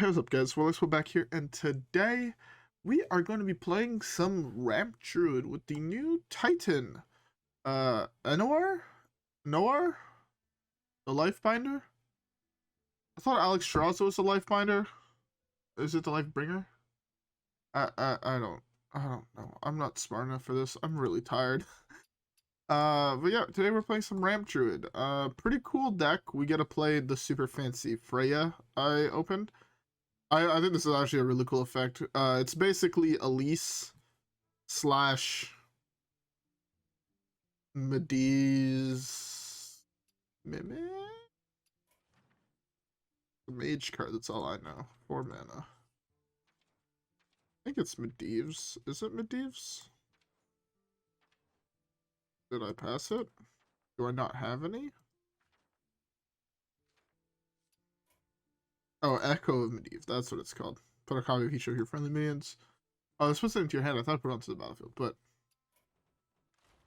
Hey, what's up guys, WhirlXbow back here, and today we are going to be playing some Ramp Druid with the new Titan, Eonar? Noir? The Lifebinder? I thought Alex Straza was the Lifebinder. Is it the Lifebringer? I don't know. I'm not smart enough for this. I'm really tired. But yeah, today we're playing some Ramp Druid. Pretty cool deck. We get to play the super fancy Freya I opened. I think this is actually a really cool effect. It's basically Elise slash Medivh's Mimic? The mage card, that's all I know. 4 mana. I think it's Medivh's. Is it Medivh's? Did I pass it? Do I not have any? Oh, Echo of Medivh. That's what it's called. Put a copy of each of your friendly minions. Oh, this puts it into your hand. I thought I put it onto the battlefield, but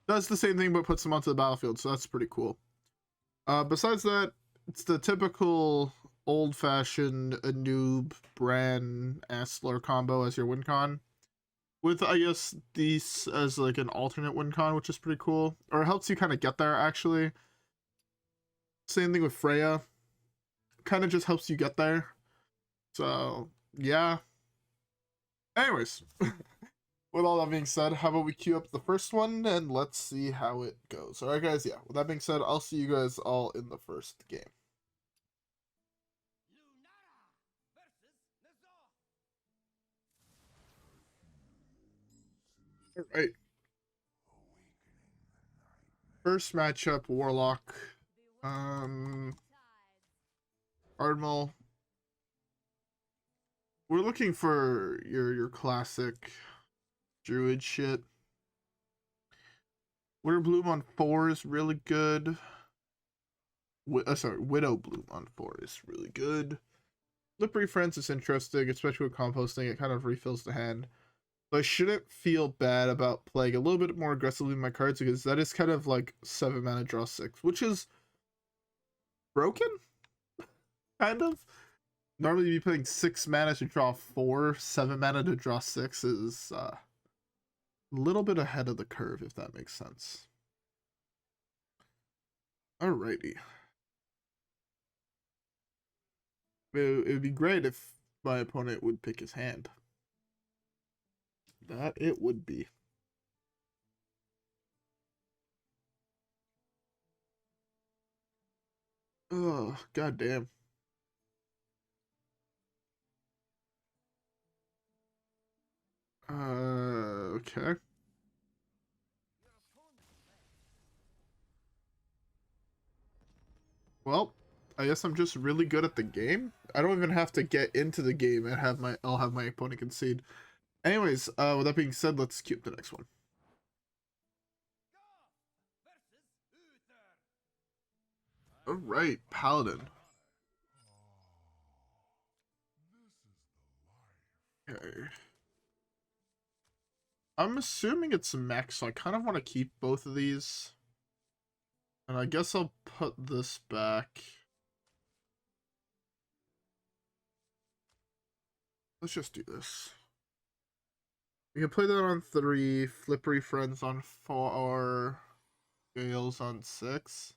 does the same thing, but puts them onto the battlefield, so that's pretty cool. Besides that, it's the typical old-fashioned Anub, Brann, Astalor combo as your win con. With, I guess, these as like an alternate win con, which is pretty cool. Or it helps you kind of get there, actually. Same thing with Freya. Kind of just helps you get there. So, yeah. Anyways, with all that being said, how about we queue up the first one and let's see how it goes. Alright guys, yeah, with that being said, I'll see you guys all in the first game. Alright. First matchup, Warlock. Ardmal. We're looking for your classic Druid shit. Widowbloom on 4 is really good. Widowbloom on 4 is really good. Slippery Friends is interesting, especially with composting. It kind of refills the hand. But I shouldn't feel bad about playing a little bit more aggressively in my cards because that is kind of like 7 mana draw 6, which is broken? Kind of. Normally you'd be playing 6 mana to draw 4, 7 mana to draw 6 is a little bit ahead of the curve, if that makes sense. Alrighty. It would be great if my opponent would pick his hand. That it would be. Oh, goddamn. Okay. Well, I guess I'm just really good at the game. I don't even have to get into the game and I'll have my opponent concede. Anyways, with that being said, let's queue up the next one. Alright, Paladin. Okay. I'm assuming it's max, so I kind of want to keep both of these. And I guess I'll put this back. Let's just do this. We can play that on 3, Flippery Friends on 4, Gales on 6.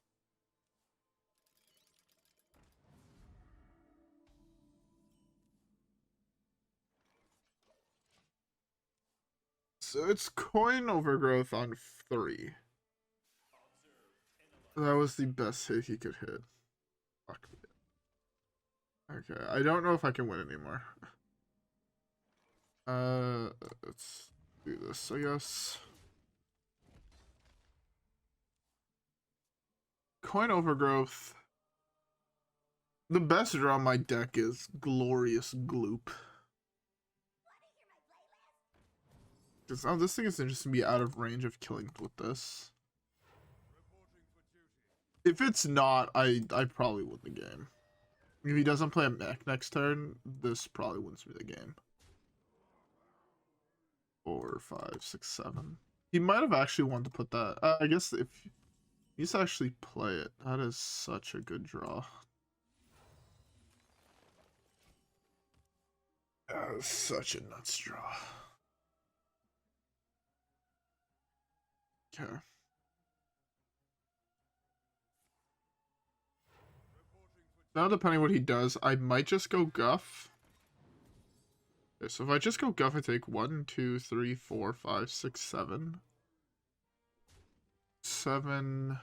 So it's Coin Overgrowth on 3. That was the best hit he could hit. Fuck me. Okay, I don't know if I can win anymore. Let's do this, I guess. Coin Overgrowth. The best draw on my deck is Glorious Gloop. Oh, this thing is just gonna be out of range of killing with this. If it's not, I probably win the game. If he doesn't play a mech next turn, this probably wins me the game. 4, 5, 6, 7. He might have actually wanted to put that. I guess if he's actually play it, that is such a good draw. Such a nut straw. Okay. Now, depending what he does, I might just go Guff. Okay, so if I just go Guff, I take 1, 2, 3, 4, 5, 6, 7. 7.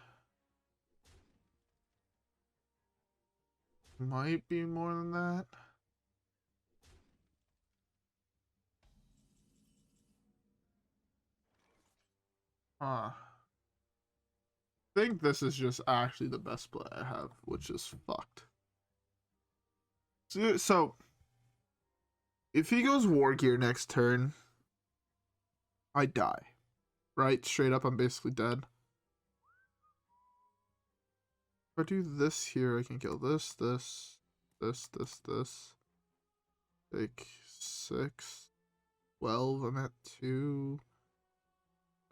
Might be more than that. I think this is just actually the best play I have, which is fucked. So if he goes War Gear next turn, I die. Right? Straight up, I'm basically dead. If I do this here, I can kill this, this. Take 6. 12, I'm at 2.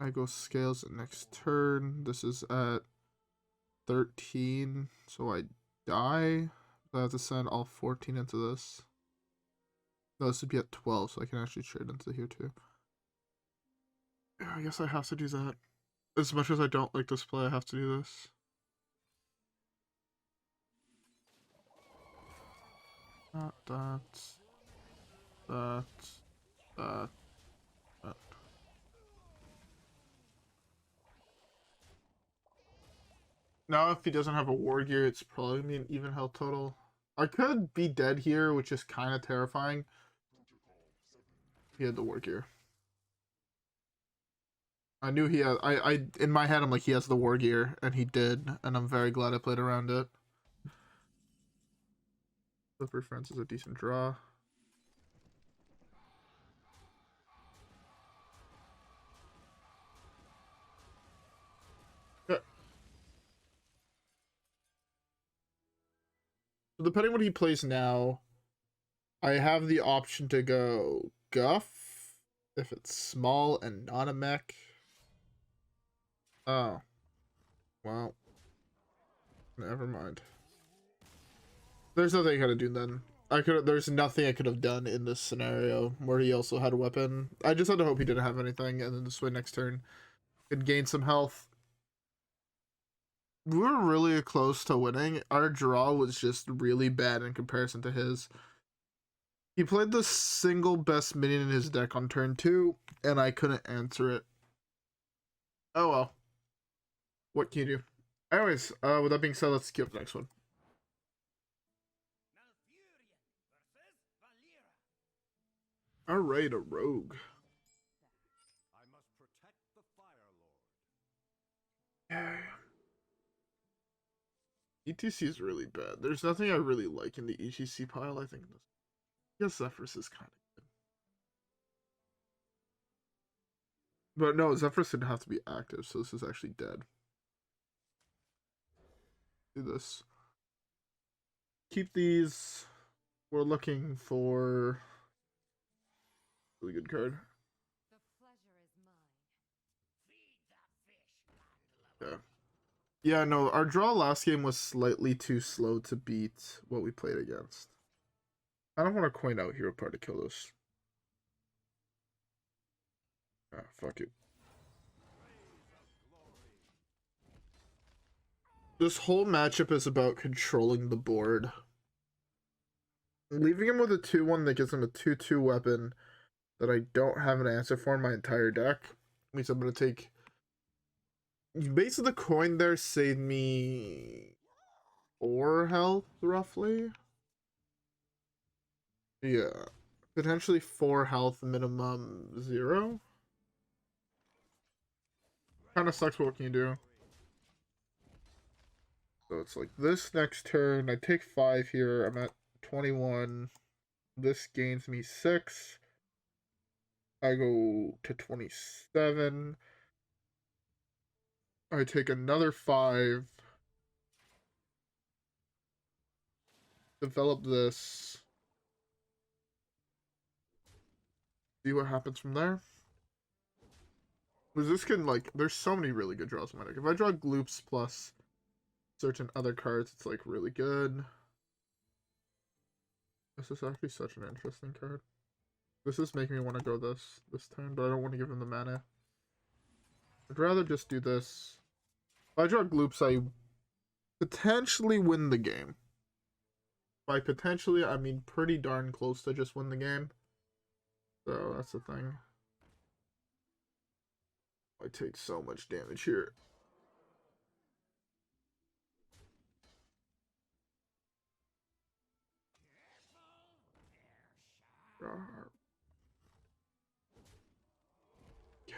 I go scales at next turn. This is at 13, so I die. So I have to send all 14 into this. No, this would be at 12, so I can actually trade into here too. Yeah, I guess I have to do that. As much as I don't like this play, I have to do this. That. Now, if he doesn't have a War Gear, it's probably gonna be an even health total. I could be dead here, which is kind of terrifying. He had the War Gear. I knew he had. In my head, I'm like, he has the War Gear, and he did, and I'm very glad I played around it. Slippery Friends is a decent draw. Yeah. So depending on what he plays now, I have the option to go Guff if it's small and not a mech. Oh. Well. Never mind. There's nothing I could have done then. There's nothing I could have done in this scenario where he also had a weapon. I just had to hope he didn't have anything, and then this way next turn could gain some health. We were really close to winning. Our draw was just really bad in comparison to his. He played the single best minion in his deck on turn 2, and I couldn't answer it. Oh well. What can you do? Anyways, with that being said, let's skip the next one. Alright, a rogue. I must protect the Fire Lord. E.T.C is really bad. There's nothing I really like in the E.T.C pile, I think. I guess Zephrys is kind of good. But no, Zephrys didn't have to be active, so this is actually dead. Do this. Keep these. We're looking for a really good card. Yeah. Yeah, no, our draw last game was slightly too slow to beat what we played against. I don't want to coin out Hero Part to kill this. Ah, fuck it. This whole matchup is about controlling the board. Leaving him with a 2-1 that gives him a 2-2 weapon that I don't have an answer for in my entire deck means I'm going to take... Basically, the coin there saved me 4 health, roughly. Yeah. Potentially 4 health, minimum 0. Kind of sucks, but what can you do? So it's like this next turn, I take 5 here, I'm at 21. This gains me 6. I go to 27. I take another 5. Develop this. See what happens from there. Because this can, like, there's so many really good draws in my deck. If I draw Gloops plus certain other cards, it's, like, really good. This is actually such an interesting card. This is making me want to go this turn, but I don't want to give him the mana. I'd rather just do this. If I draw Gloops, I potentially win the game. By potentially, I mean pretty darn close to just win the game. So that's the thing. I take so much damage here.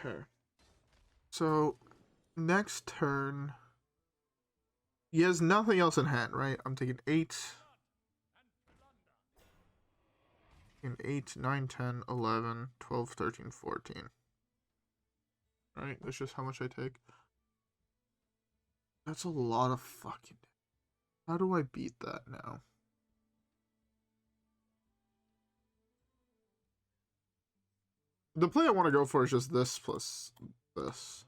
Okay. So, next turn, he has nothing else in hand, right? I'm taking 8. In 8, 9, 10, 11, 12, 13, 14. Right? That's just how much I take. That's a lot of fucking... How do I beat that now? The play I want to go for is just this plus this.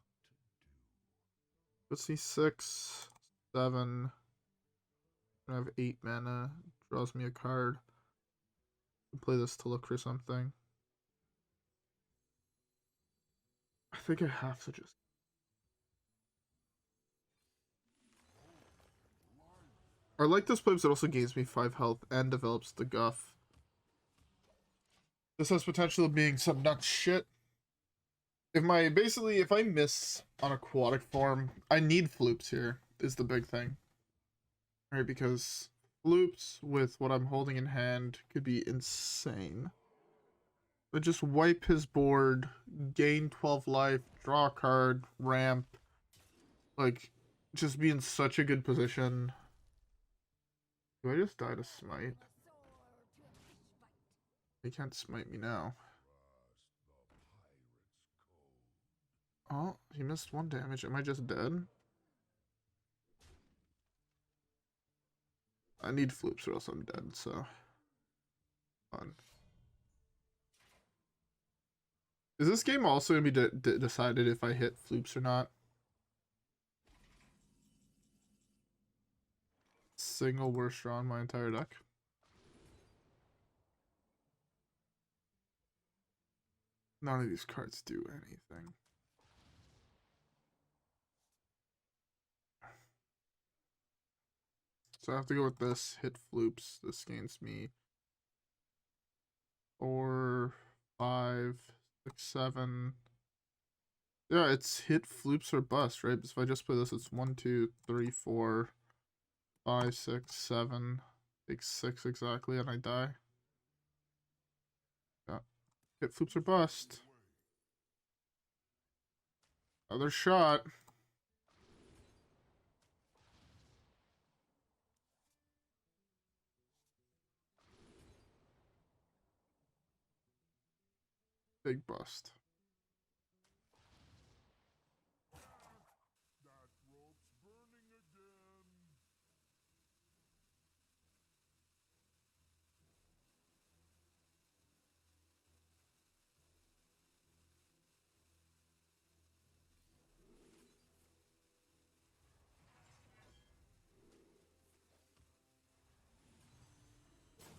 Let's see, 6, 7. I have 8 mana. Draws me a card. Play this to look for something. I think I have to just... I like this play because it also gains me 5 health and develops the Guff. This has potential of being some nuts shit. If I miss on Aquatic Form, I need Floops here, is the big thing. Right, because Floops with what I'm holding in hand could be insane. But just wipe his board, gain 12 life, draw a card, ramp. Like, just be in such a good position. Do I just die to smite? He can't smite me now. Oh, he missed 1 damage. Am I just dead? I need Floops or else I'm dead, so... Fun. Is this game also going to be decided if I hit Floops or not? Single worst draw in my entire deck. None of these cards do anything. So I have to go with this. Hit Floops. This gains me 4, 5, 6, 7. Yeah, it's hit Floops or bust, right? So if I just play this, it's 1, 2, 3, 4, 5, 6, 7. Takes 6 exactly, and I die. Yeah. Hit Floops or bust. Another shot. Big bust.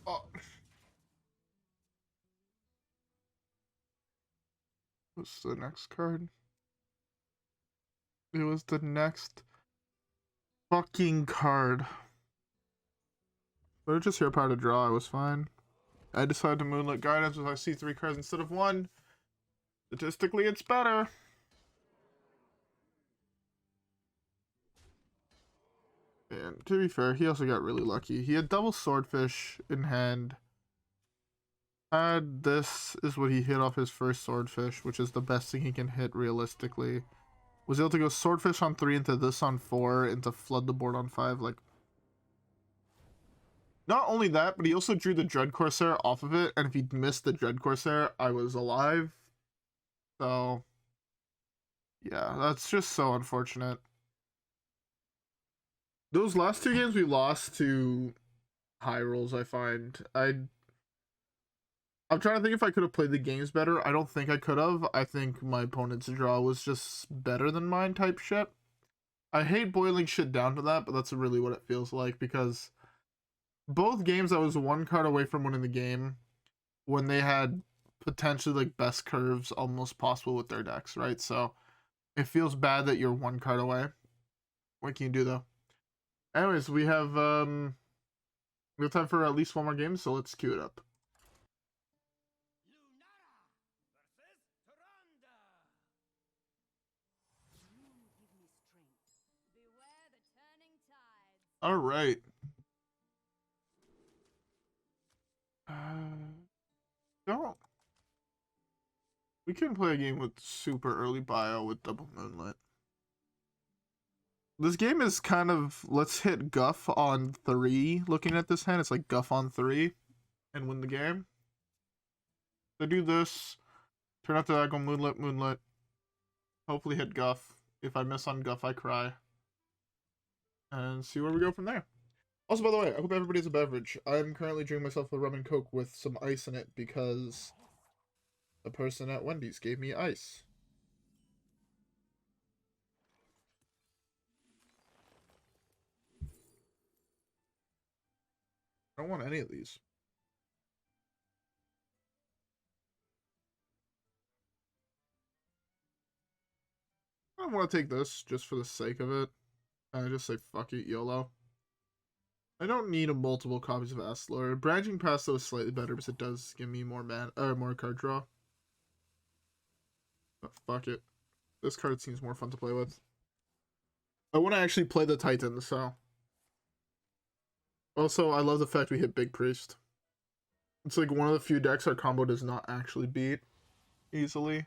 Oh. What's the next card? It was the next fucking card. But I just hear power to draw. I was fine. I decided to Moonlit Guidance if I see 3 cards instead of 1. Statistically, it's better. And to be fair, he also got really lucky. He had double Swordfish in hand. This is what he hit off his first Swordfish, which is the best thing he can hit realistically. Was able to go Swordfish on 3 into this on 4 and to flood the board on 5. Like, not only that, but he also drew the Dread Corsair off of it, and if he missed the Dread Corsair, I was alive. So, yeah, that's just so unfortunate. Those last 2 games we lost to high rolls, I find. I'm trying to think if I could have played the games better. I don't think I could have. I think my opponent's draw was just better than mine type shit. I hate boiling shit down to that, but that's really what it feels like, because both games I was 1 card away from winning the game when they had potentially like best curves almost possible with their decks, right? So it feels bad that you're one card away. What can you do though? Anyways, we have time for at least one more game, so let's queue it up. All right. Don't. We can play a game with super early bio with double Moonlit. This game is kind of, let's hit Guff on 3. Looking at this hand, it's like Guff on 3 and win the game. So do this, turn out the diagonal Moonlit. Hopefully hit Guff. If I miss on Guff, I cry. And see where we go from there. Also, by the way, I hope everybody has a beverage. I'm currently drinking myself a rum and coke with some ice in it because the person at Wendy's gave me ice. I don't want any of these. I want to take this just for the sake of it. I just say fuck it, YOLO. I don't need multiple copies of Astalor. Branching Pass though is slightly better because it does give me more more card draw. But fuck it. This card seems more fun to play with. I want to actually play the Titan, so. Also, I love the fact we hit Big Priest. It's like one of the few decks our combo does not actually beat easily.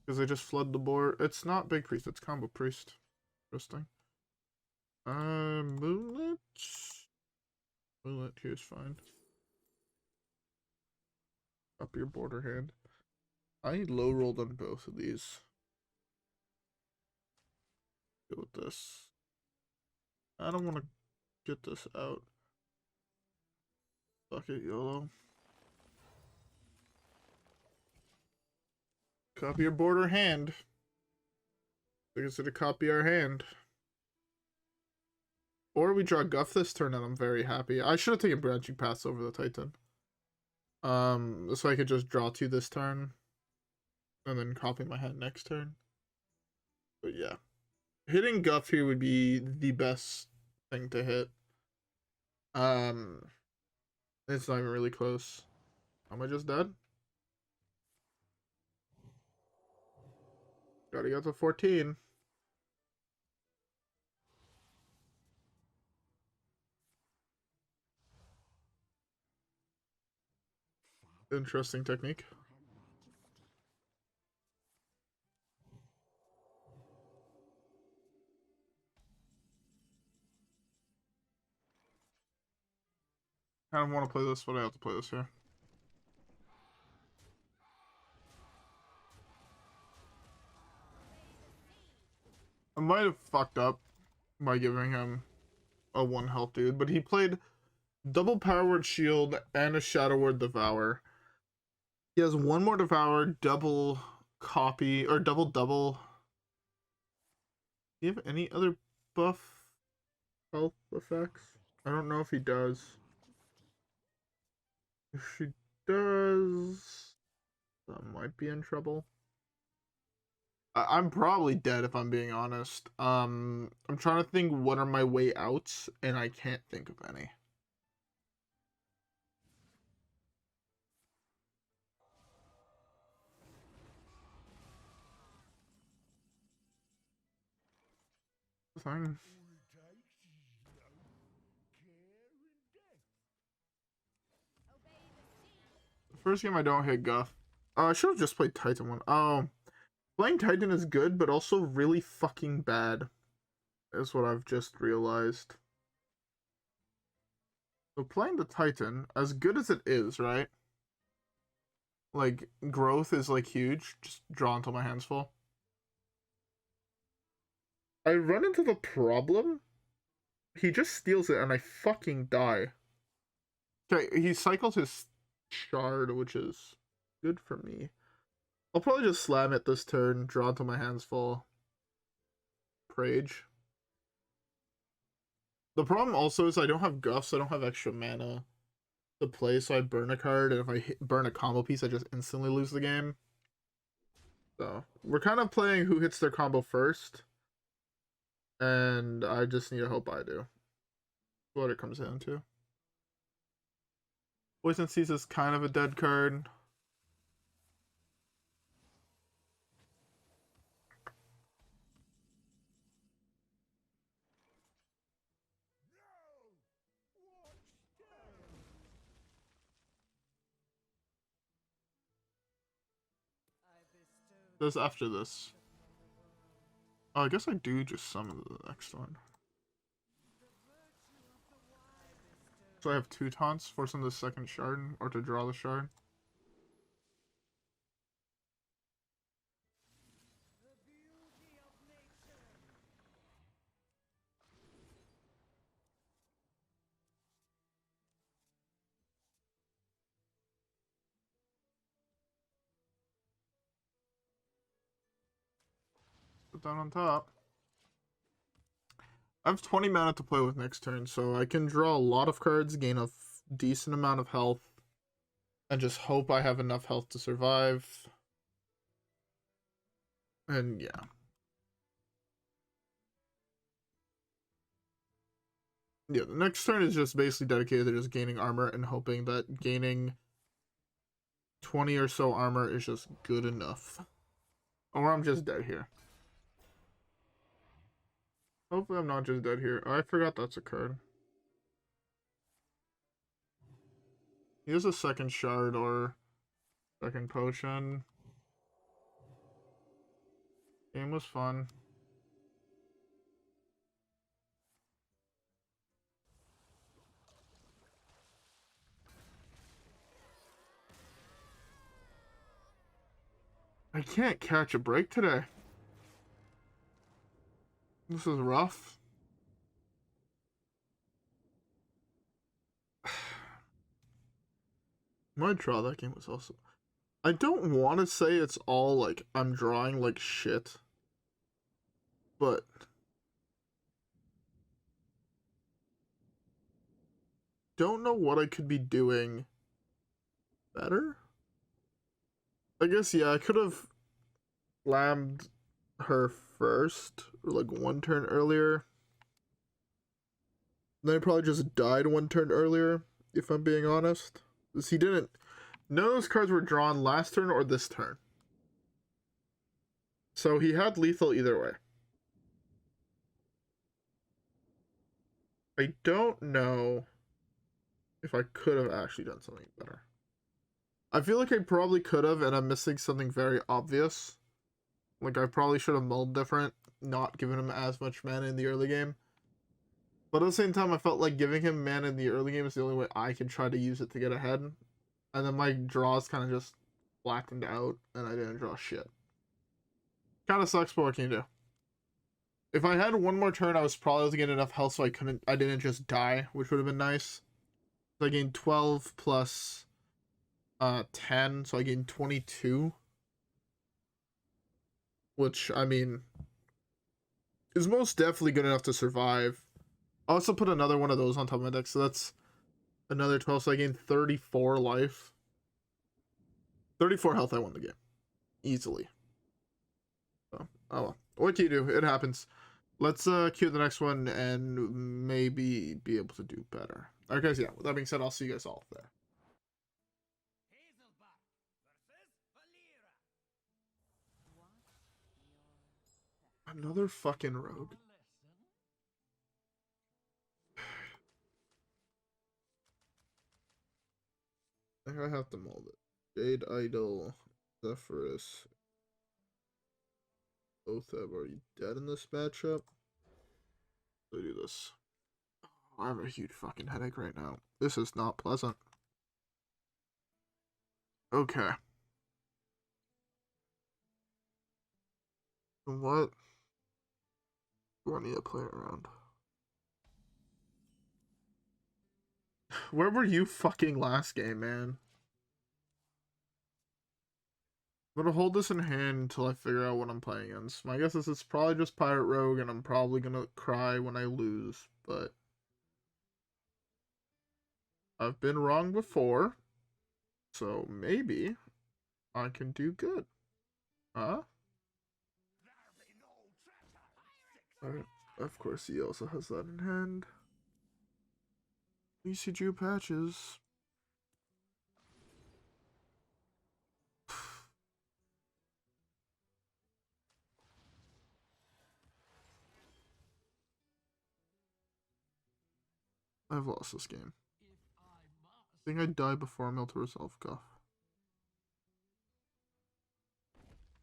Because they just flood the board. It's not Big Priest, it's Combo Priest. Interesting. Moonlit? Moonlit here's fine. Up your border hand. I low rolled on both of these. Go with this. I don't want to get this out. Fuck it, YOLO. Copy your border hand. I guess to copy our hand. Or we draw Guff this turn and I'm very happy. I should have taken Branching Paths over the Titan. So I could just draw 2 this turn. And then copy my hand next turn. But yeah. Hitting Guff here would be the best thing to hit. It's not even really close. Am I just dead? Gotta get to 14. Interesting technique. I don't want to play this, but I have to play this here. I might have fucked up by giving him a 1 health dude, but he played double Power Word Shield and a Shadow Word Devour. He has 1 more Devour, double copy, or double. Do you have any other buff health effects? I don't know if he does. If she does, that might be in trouble. I'm probably dead if I'm being honest. I'm trying to think what are my way outs, and I can't think of any. Fine. First game I don't hit Guff. I should have just played Titan 1. Oh. Playing Titan is good, but also really fucking bad. Is what I've just realized. So playing the Titan, as good as it is, right? Like, growth is like huge. Just draw until my hand's full. I run into the problem. He just steals it and I fucking die. Okay, he cycles his shard, which is good for me. I'll probably just slam it this turn, draw until my hand's full. Prage. The problem also is I don't have Guff, so I don't have extra mana to play, so I burn a card, and if I burn a combo piece, I just instantly lose the game. So we're kind of playing who hits their combo first, and I just need to hope I do. What it comes down to. Poison Seeds is kind of a dead card. This after this. Oh, I guess I do just summon the next one. So I have 2 taunts, force on the second shard, or to draw the shard. Put that on top. I have 20 mana to play with next turn, so I can draw a lot of cards, gain a decent amount of health, and just hope I have enough health to survive. And yeah. Yeah, the next turn is just basically dedicated to just gaining armor and hoping that gaining 20 or so armor is just good enough. Or I'm just dead here. Hopefully I'm not just dead here. Oh, I forgot that's a card. He has a second shard or second potion. Game was fun. I can't catch a break today. This is rough. My draw that game was also... I don't want to say it's all like I'm drawing like shit, but don't know what I could be doing better. I guess, yeah, I could have slammed her first, or like 1 turn earlier. Then I probably just died 1 turn earlier, if I'm being honest. Because he didn't... None of those cards were drawn last turn or this turn. So he had lethal either way. I don't know if I could have actually done something better. I feel like I probably could have, and I'm missing something very obvious. Like, I probably should have mulled different, not giving him as much mana in the early game. But at the same time, I felt like giving him mana in the early game is the only way I can try to use it to get ahead. And then my draws kind of just flattened out, and I didn't draw shit. Kind of sucks, but what can you do? If I had 1 more turn, I was probably able to get enough health so I didn't just die, which would have been nice. So I gained 12 plus 10, so I gained 22. Which, I mean, is most definitely good enough to survive. I also put another one of those on top of my deck, so that's another 12, so I gained 34 life. 34 health, I won the game. Easily. So, oh well. What can you do? It happens. Let's queue the next one and maybe be able to do better. Alright guys, yeah, with that being said, I'll see you guys all there. Another fucking rogue. I think I have to mold it. Jade Idol, Zephrys, Loatheb. Are you dead in this matchup? Let's do this. I have a huge fucking headache right now. This is not pleasant. Okay. What do I need to play around? Where were you fucking last game, man? I'm gonna hold this in hand until I figure out what I'm playing against. My guess is it's probably just Pirate Rogue, and I'm probably gonna cry when I lose, but I've been wrong before, so maybe I can do good. Huh? Alright, of course he also has that in hand. ECG patches. I've lost this game. I think I die before I'm able to resolve Guff.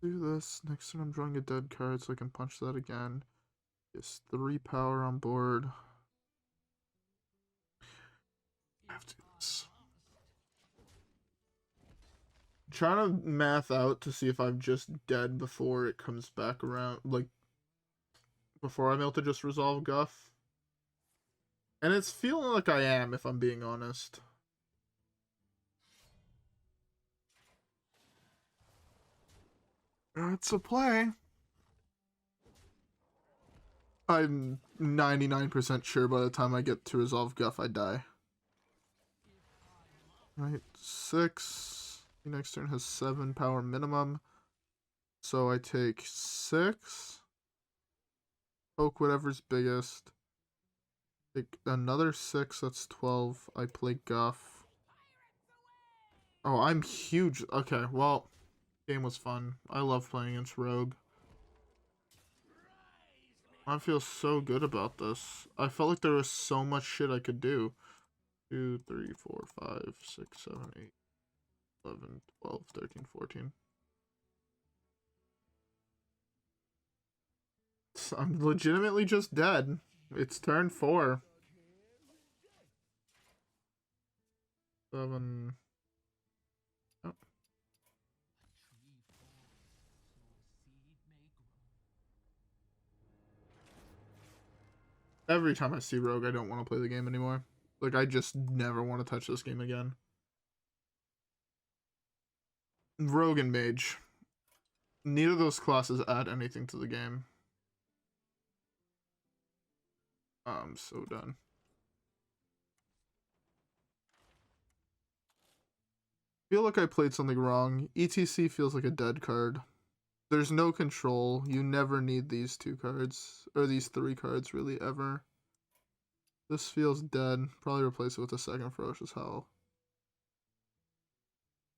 Do this. Next turn I'm drawing a dead card so I can punch that again. Just 3 power on board. I have to do this. I'm trying to math out to see if I'm just dead before it comes back around. Like, before I'm able to just resolve Guff. And it's feeling like I am, if I'm being honest. It's a play. I'm 99% sure by the time I get to resolve Guff, I die. Right, 6. The next turn has 7 power minimum. So I take 6. Poke whatever's biggest. Take another 6, that's 12. I play Guff. Oh, I'm huge. Okay, well, game was fun. I love playing against Rogue. I feel so good about this. I felt like there was so much shit I could do. 2, 3, 4, 5, 6, 7, 8, 11, 12, 13, 14. I'm legitimately just dead. It's turn 4. 7. Oh. Every time I see Rogue, I don't want to play the game anymore. Like, I just never want to touch this game again. Rogue and Mage. Neither of those classes add anything to the game. I'm so done. Feel like I played something wrong. E.T.C feels like a dead card. There's no control. You never need these 2 cards. Or these 3 cards, really, ever. This feels dead. Probably replace it with a second Ferocious Howl.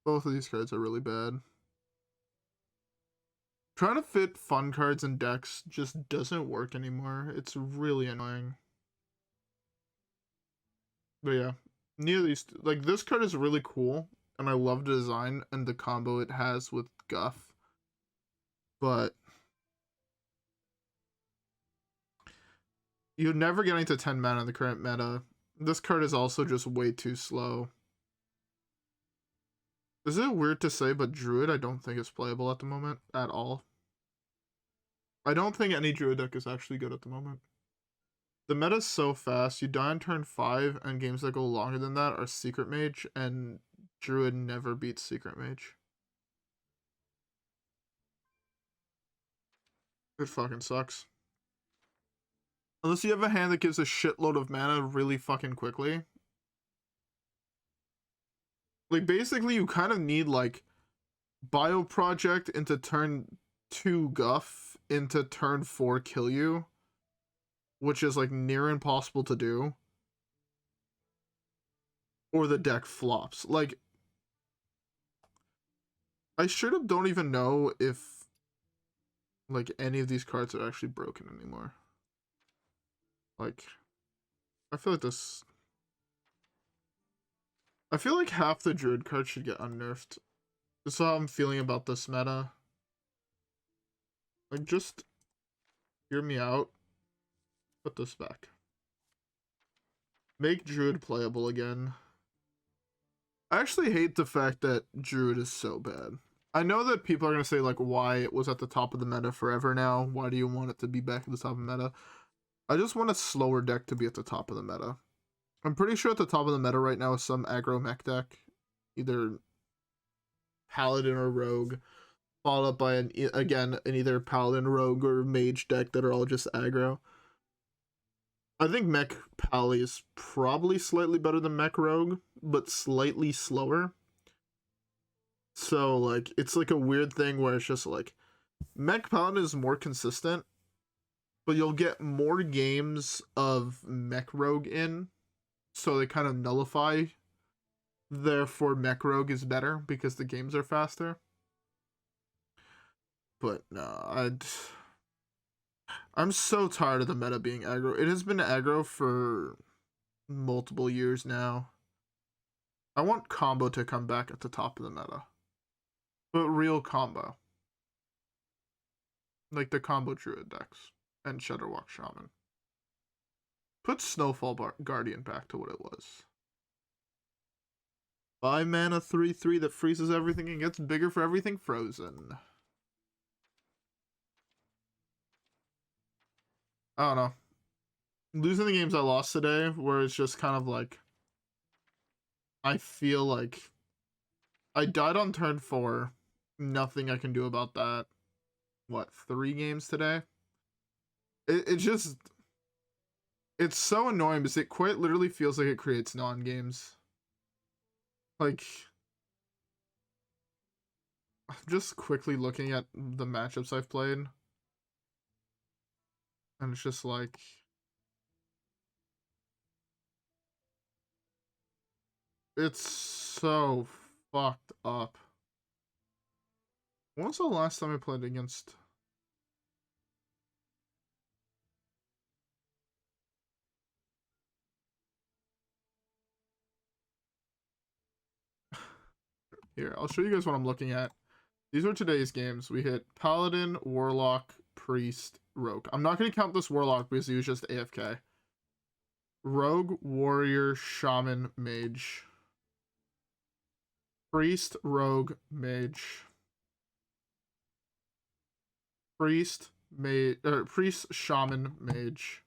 Both of these cards are really bad. Trying to fit fun cards in decks just doesn't work anymore. It's really annoying. But yeah, neither of these, like, this card is really cool, and I love the design and the combo it has with Guff. But you're never getting to 10 mana in the current meta. This card is also just way too slow. Is it weird to say, but Druid I don't think is playable at the moment at all. I don't think any Druid deck is actually good at the moment. The meta's so fast, you die on turn 5, and games that go longer than that are Secret Mage, and Druid never beats Secret Mage. It fucking sucks. Unless you have a hand that gives a shitload of mana really fucking quickly. Like, basically, you kind of need, like, Bioproject into turn 2 Guff into turn 4 kill you. Which is, like, near impossible to do. Or the deck flops. Like, I straight up don't even know if, like, any of these cards are actually broken anymore. Like, I feel like this... I feel like half the Druid cards should get unnerfed. That's how I'm feeling about this meta. Like, just hear me out. Put this back. Make Druid playable again. I actually hate the fact that Druid is so bad. I know that people are going to say, like, why it was at the top of the meta forever now. Why do you want it to be back at the top of the meta? I just want a slower deck to be at the top of the meta. I'm pretty sure at the top of the meta right now is some aggro mech deck. Either Paladin or Rogue. Followed up by, an either Paladin, Rogue, or Mage deck that are all just aggro. I think Mech Pally is probably slightly better than Mech Rogue, but slightly slower. So, like, it's like a weird thing where it's just like, Mech Paladin is more consistent, but you'll get more games of Mech Rogue in, so they kind of nullify. Therefore, Mech Rogue is better because the games are faster. But no, I'm so tired of the meta being aggro. It has been aggro for multiple years now. I want combo to come back at the top of the meta. But real combo. Like the combo Druid decks and Shudderwalk Shaman. Put Snowfall Guardian back to what it was. 5 mana 3/3 that freezes everything and gets bigger for everything frozen. I don't know. Losing the games I lost today, where it's just kind of like, I feel like I died on turn 4. Nothing I can do about that. What, 3 games today? It just, it's so annoying because it quite literally feels like it creates non-games. Like, I'm just quickly looking at the matchups I've played. And it's just like, it's so fucked up. When was the last time I played against... Here, I'll show you guys what I'm looking at. These were today's games. We hit Paladin, Warlock, Priest, Rogue. I'm not going to count this Warlock because he was just AFK. Rogue, Warrior, Shaman, Mage. Priest, Rogue, Mage. Priest, Priest, Shaman, Mage.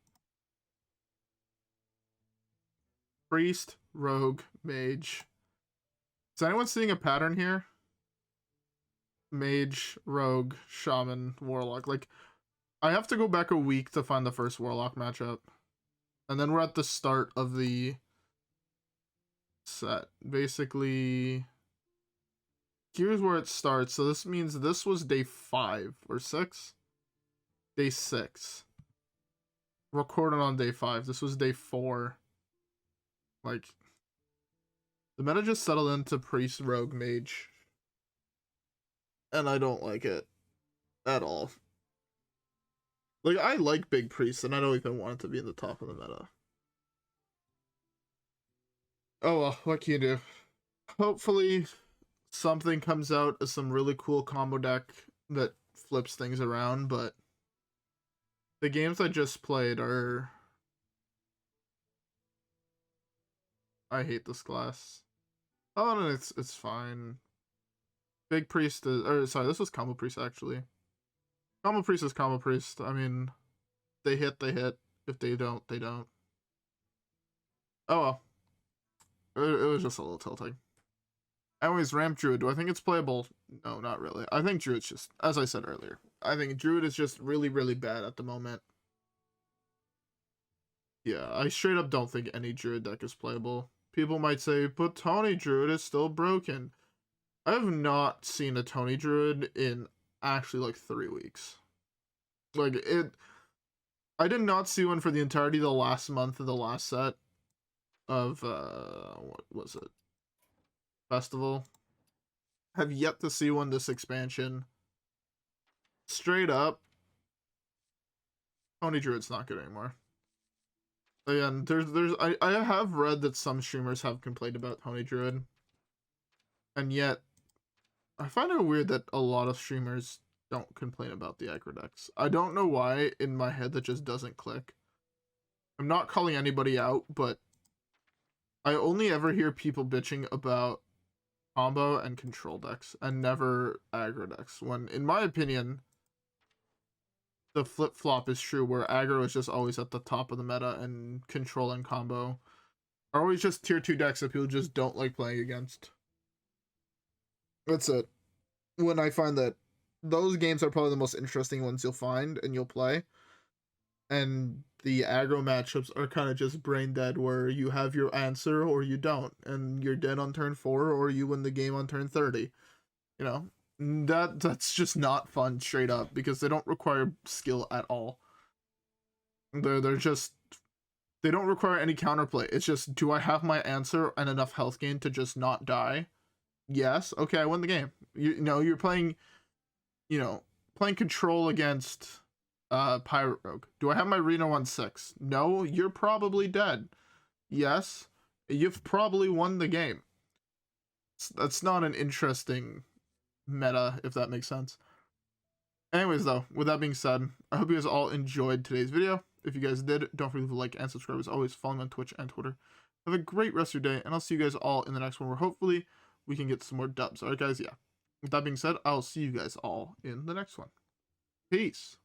Priest, Rogue, Mage. Is anyone seeing a pattern here? Mage, Rogue, Shaman, Warlock. Like, I have to go back a week to find the first Warlock matchup. And then we're at the start of the set. Basically, here's where it starts. So this means this was day 5 or 6? Day 6. Recorded on day 5. This was day 4. Like, the meta just settled into Priest, Rogue, Mage. And I don't like it at all. Like, I like Big Priest, and I don't even want it to be in the top of the meta. Oh well, what can you do? Hopefully, something comes out as some really cool combo deck that flips things around, but the games I just played are... I hate this class. Oh, no, it's fine. Big Priest is... Or, sorry, this was Combo Priest, actually. Combo Priest is Combo Priest. I mean, they hit, they hit. If they don't, they don't. Oh well. It was just a little tilting. Anyways, Ramp Druid. Do I think it's playable? No, not really. I think Druid's just... As I said earlier, I think Druid is just really, really bad at the moment. Yeah, I straight up don't think any Druid deck is playable. People might say, but Tony Druid is still broken. I have not seen a Tony Druid in actually like 3 weeks. Like, I did not see one for the entirety of the last month of the last set of, what was it? Festival. Have yet to see one this expansion. Straight up, Tony Druid's not good anymore. Again, I have read that some streamers have complained about Tony Druid. And yet, I find it weird that a lot of streamers don't complain about the aggro decks. I don't know why in my head that just doesn't click. I'm not calling anybody out, but I only ever hear people bitching about combo and control decks and never aggro decks. When, in my opinion, the flip-flop is true, where aggro is just always at the top of the meta and control and combo are always just tier 2 decks that people just don't like playing against. That's it. When I find that those games are probably the most interesting ones you'll find and you'll play. and the aggro matchups are kind of just brain dead, where you have your answer or you don't, and you're dead on turn 4 or you win the game on turn 30. You know, that's just not fun straight up, because they don't require skill at all. They're just, they don't require any counterplay. It's just, do I have my answer and enough health gain to just not die? Yes. Okay, I win the game. You know, you're playing, you know, playing control against Pirate Rogue. Do I have my Reno 1/6? No, you're probably dead. Yes, you've probably won the game. That's not an interesting meta, if that makes sense. Anyways, though, with that being said, I hope you guys all enjoyed today's video. If you guys did, don't forget to like and subscribe. As always, follow me on Twitch and Twitter. Have a great rest of your day, and I'll see you guys all in the next one, where hopefully we can get some more dubs. Alright, guys, yeah. With that being said, I'll see you guys all in the next one. Peace.